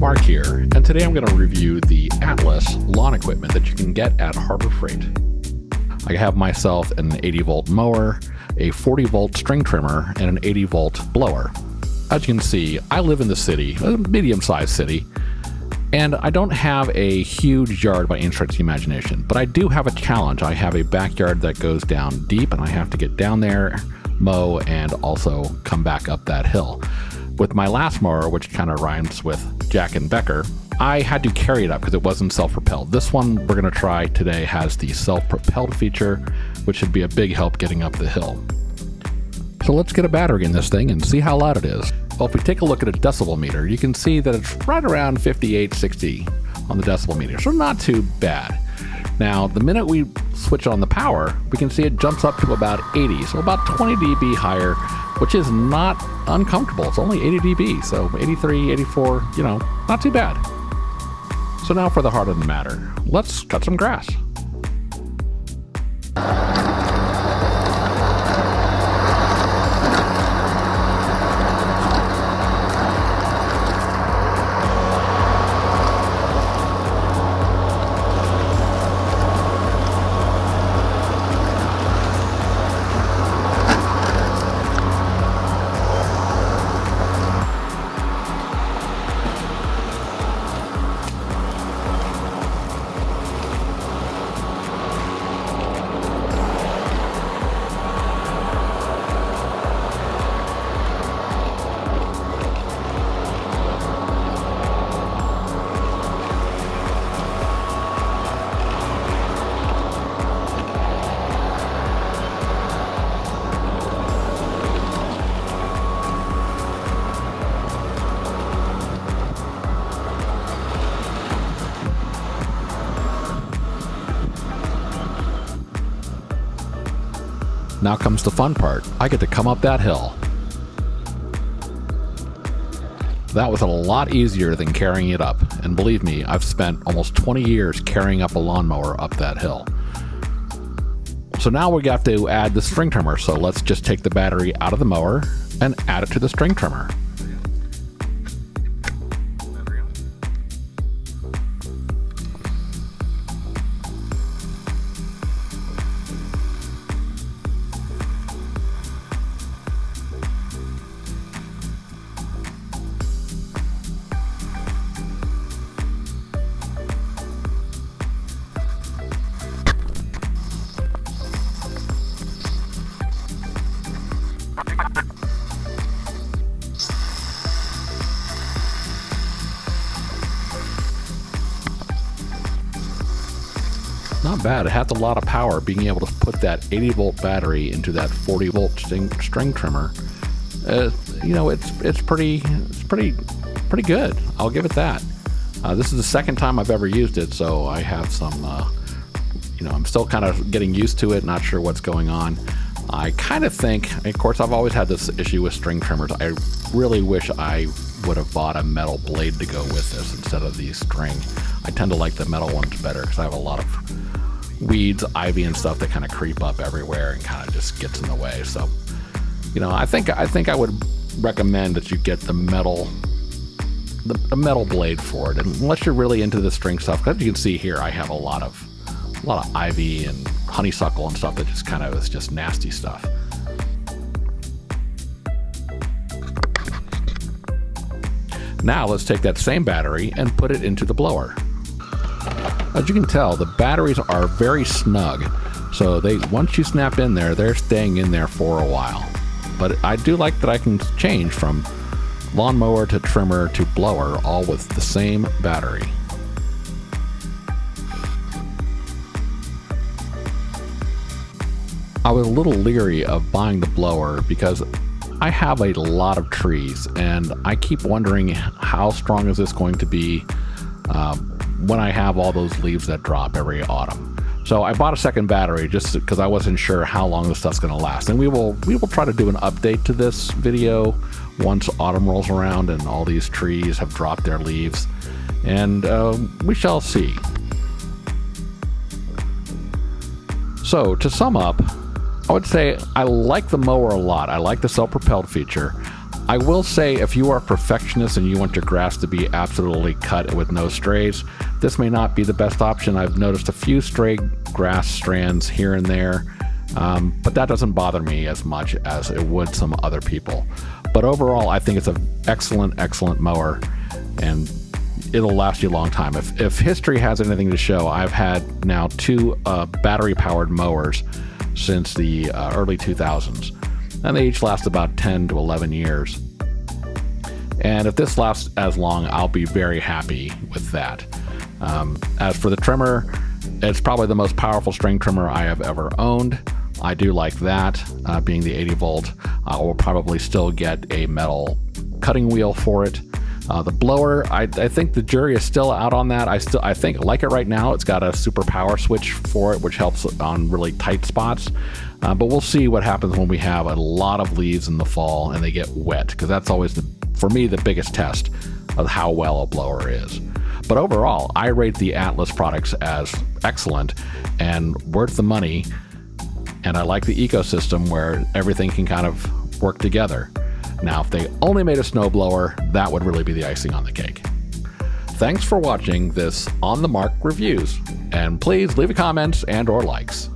Mark here, and today I'm going to review the Atlas lawn equipment that you can get at Harbor Freight. I have myself an 80-volt mower, a 40-volt string trimmer, and an 80-volt blower. As you can see, I live in the city, a medium-sized city, and I don't have a huge yard by any stretch of the imagination, but I do have a challenge. I have a backyard that goes down deep, and I have to get down there, mow, and also come back up that hill. With my last mower, which kind of rhymes with Jack and Becker, I had to carry it up because it wasn't self-propelled. This one we're going to try today has the self-propelled feature, which should be a big help getting up the hill. So let's get a battery in this thing and see how loud it is. Well, if we take a look at a decibel meter, you can see that it's right around 58, 60 on the decibel meter, so not too bad. Now, the minute we switch on the power, we can see it jumps up to about 80, so about 20 dB higher, which is not uncomfortable. It's only 80 dB, so 83, 84, not too bad. So now for the heart of the matter. Let's cut some grass. Now comes the fun part. I get to come up that hill. That was a lot easier than carrying it up, and believe me, I've spent almost 20 years carrying up a lawnmower up that hill. So now we have to add the string trimmer, so let's just take the battery out of the mower and add it to the string trimmer. Not bad. It has a lot of power. Being able to put that 80-volt battery into that 40-volt string trimmer, it's pretty good. I'll give it that. This is the second time I've ever used it, so I have some, I'm still kind of getting used to it. Not sure what's going on. I kind of think, of course, I've always had this issue with string trimmers. I really wish I would have bought a metal blade to go with this instead of the string. I tend to like the metal ones better because I have a lot of weeds, ivy, and stuff that kind of creep up everywhere and kind of just gets in the way. So, I think I would recommend that you get the metal blade for it, and unless you're really into the string stuff. Because you can see here, I have a lot of ivy and honeysuckle and stuff that just kind of is just nasty stuff. Now let's take that same battery and put it into the blower. As you can tell, the batteries are very snug, so once you snap in there, they're staying in there for a while. But I do like that I can change from lawnmower to trimmer to blower, all with the same battery. I was a little leery of buying the blower because I have a lot of trees, and I keep wondering how strong is this going to be when I have all those leaves that drop every autumn. So I bought a second battery just because I wasn't sure how long this stuff's going to last. And we will try to do an update to this video once autumn rolls around and all these trees have dropped their leaves. And we shall see. So to sum up, I would say I like the mower a lot. I like the self-propelled feature. I will say, if you are a perfectionist and you want your grass to be absolutely cut with no strays, this may not be the best option. I've noticed a few stray grass strands here and there, but that doesn't bother me as much as it would some other people. But overall, I think it's an excellent, excellent mower, and it'll last you a long time. If history has anything to show, I've had now 2 battery-powered mowers since the early 2000s. And they each last about 10 to 11 years. And if this lasts as long, I'll be very happy with that. As for the trimmer, it's probably the most powerful string trimmer I have ever owned. I do like that, being the 80 volt. I will probably still get a metal cutting wheel for it. The blower, I think the jury is still out on that. I think I like it right now. It's got a super power switch for it, which helps on really tight spots. But we'll see what happens when we have a lot of leaves in the fall and they get wet, because that's always, for me, the biggest test of how well a blower is. But overall, I rate the Atlas products as excellent and worth the money. And I like the ecosystem where everything can kind of work together. Now, if they only made a snowblower, that would really be the icing on the cake. Thanks for watching this On the Mark Reviews, and please leave a comment and/or likes.